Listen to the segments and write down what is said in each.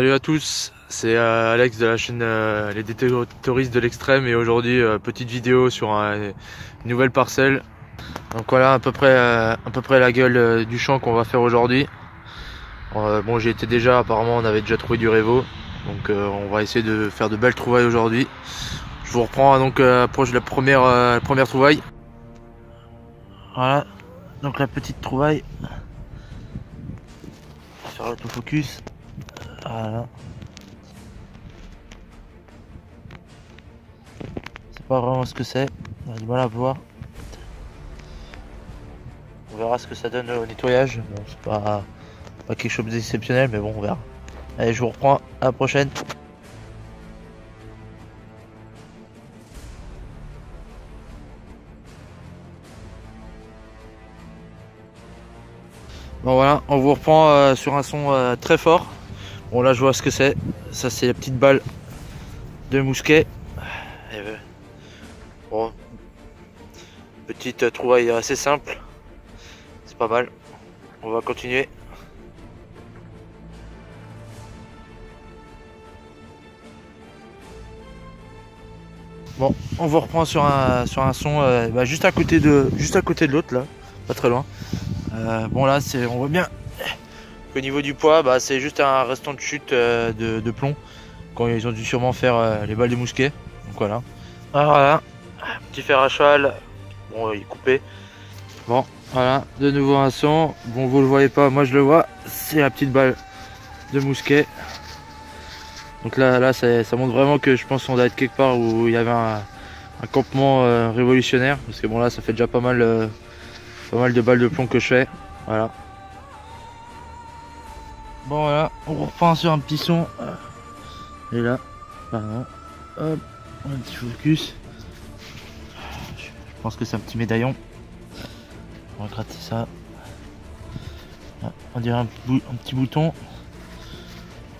Salut à tous, c'est Alex de la chaîne Les Déterroristes de l'extrême et aujourd'hui petite vidéo sur une nouvelle parcelle. Donc voilà à peu près la gueule du champ qu'on va faire aujourd'hui. Bon, j'y étais déjà, apparemment on avait déjà trouvé du révo, donc on va essayer de faire de belles trouvailles aujourd'hui. Je vous reprends donc approche de la première trouvaille. Voilà, donc la petite trouvaille. On va faire l'autofocus. Voilà. C'est pas vraiment ce que c'est, on a du mal à voir. On verra ce que ça donne au nettoyage. Bon, c'est pas quelque chose d'exceptionnel, mais bon, on verra. Allez, je vous reprends, à la prochaine. Bon voilà, on vous reprend sur un son très fort. Bon là je vois ce que c'est. Ça c'est la petite balle de mousquet. Bon, petite trouvaille assez simple. C'est pas mal. On va continuer. Bon, on vous reprend sur un son juste à côté de l'autre là, pas très loin. Bon là on voit bien qu'au niveau du poids, c'est juste un restant de chute de plomb quand ils ont dû sûrement faire les balles de mousquet. Donc voilà. Alors voilà, petit fer à cheval. Bon, il est coupé. Bon, voilà, de nouveau un son. Bon, vous le voyez pas, moi je le vois. C'est la petite balle de mousquet. Donc là ça montre vraiment que je pense qu'on doit être quelque part où il y avait un campement révolutionnaire. Parce que bon là ça fait déjà pas mal de balles de plomb que je fais. Voilà. Bon voilà, on reprend sur un petit son. Et là, pardon. Hop, un petit focus. Je pense que c'est un petit médaillon. On va gratter ça. Ah, on dirait un petit bouton.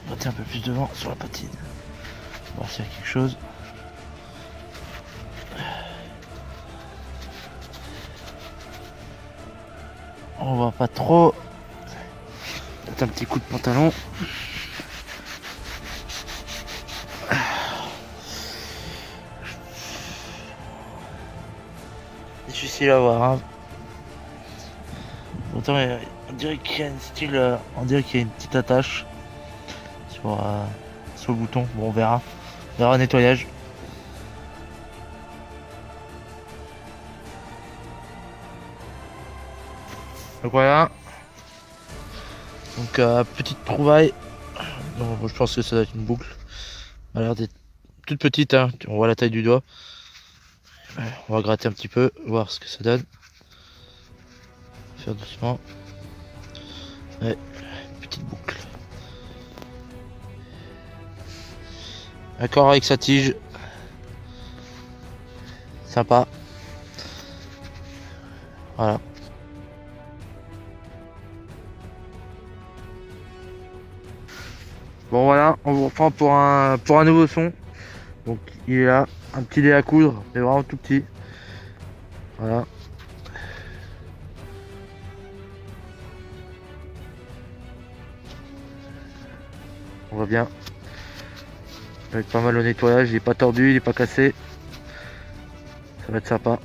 On va gratter un peu plus devant sur la patine. On va voir s'il y a quelque chose. On voit pas trop. Peut-être un petit coup de pantalon. Difficile à voir. Hein. Pourtant, on dirait qu'il y a une petite attache sur le bouton. Bon, on verra. On verra au nettoyage. Donc voilà. Donc petite trouvaille. Donc, je pense que ça doit être une boucle. Elle a l'air d'être toute petite. Hein. On voit la taille du doigt. On va gratter un petit peu, voir ce que ça donne. Faire doucement. Ouais, petite boucle. D'accord avec sa tige. Sympa. Voilà. Bon voilà, on vous reprend pour un nouveau son. Donc il est là, un petit dé à coudre, mais vraiment tout petit. Voilà. On voit bien. Avec pas mal au nettoyage, il est pas tordu, il est pas cassé. Ça va être sympa.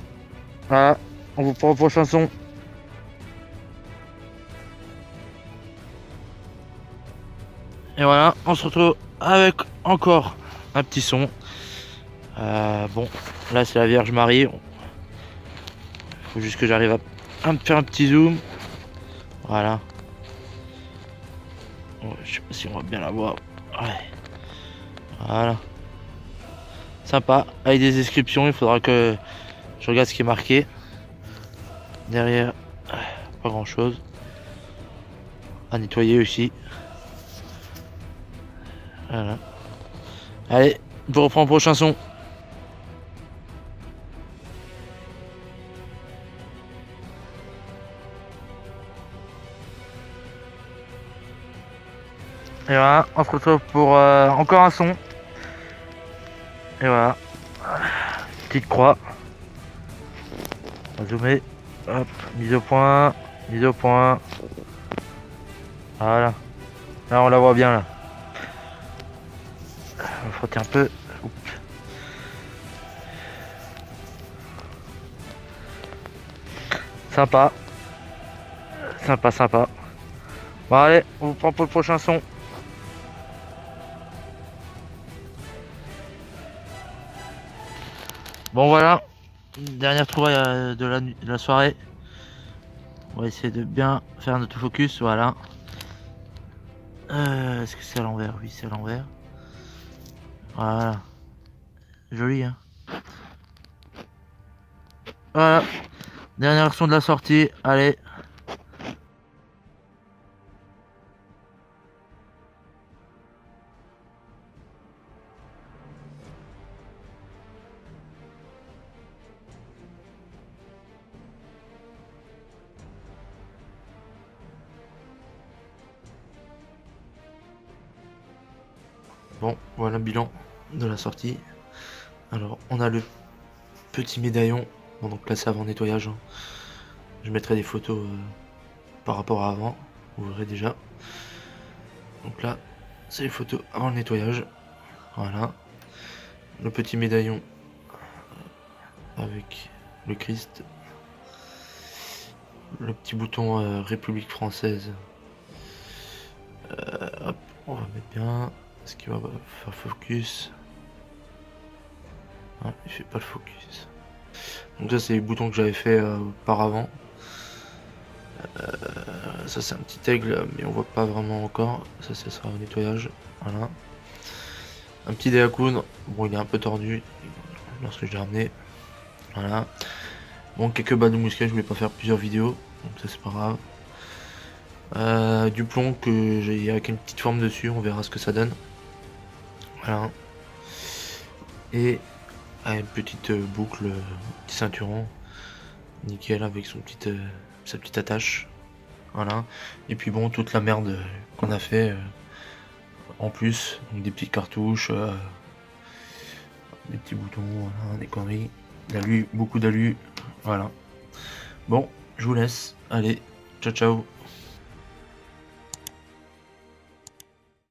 Voilà, on vous prend au prochain son. Et voilà, on se retrouve avec encore un petit son. Bon, là c'est la Vierge Marie. Il faut juste que j'arrive à me faire un petit zoom. Voilà. Oh, je sais pas si on va bien la voir. Ouais. Voilà. Sympa. Avec des inscriptions, il faudra que je regarde ce qui est marqué. Derrière, pas grand chose. À nettoyer aussi. Voilà. Allez, je vous reprends le prochain son. Et voilà, on se retrouve pour encore un son. Et voilà. Petite croix. On va zoomer. Hop, mise au point. Mise au point. Voilà. Là on la voit bien là. frotter un peu. Oups. Sympa. Sympa, sympa. Bon allez, on vous prend pour le prochain son. Bon voilà, dernière trouvaille de la soirée. On va essayer de bien faire notre focus, voilà. Est-ce que c'est à l'envers? Oui, c'est à l'envers. Voilà. Joli, hein. Voilà. Dernière action de la sortie, allez. Bon, voilà le bilan de la sortie. Alors, on a le petit médaillon. Bon, donc là, c'est avant nettoyage, hein. Je mettrai des photos par rapport à avant. Vous verrez déjà. Donc là, c'est les photos avant le nettoyage. Voilà. Le petit médaillon avec le Christ. Le petit bouton République française. Hop, on va mettre bien. Est-ce qu'il va faire focus? Ah, il fait pas le focus. Donc ça c'est les boutons que j'avais fait auparavant. Ça c'est un petit aigle mais on voit pas vraiment encore. Ça sera au nettoyage. Voilà. Un petit dé à coudre. Bon il est un peu tordu lorsque je l'ai ramené. Voilà. Bon quelques balles de mousquet, je voulais pas faire plusieurs vidéos. Donc ça c'est pas grave. Du plomb que j'ai avec une petite forme dessus, on verra ce que ça donne. Voilà. Et une petite boucle, petit ceinturon. Nickel avec sa petite attache. Voilà. Et puis bon, toute la merde qu'on a fait en plus. Donc des petites cartouches, des petits boutons, voilà, des conneries. D'alu, beaucoup d'alu. Voilà. Bon, je vous laisse. Allez, ciao ciao.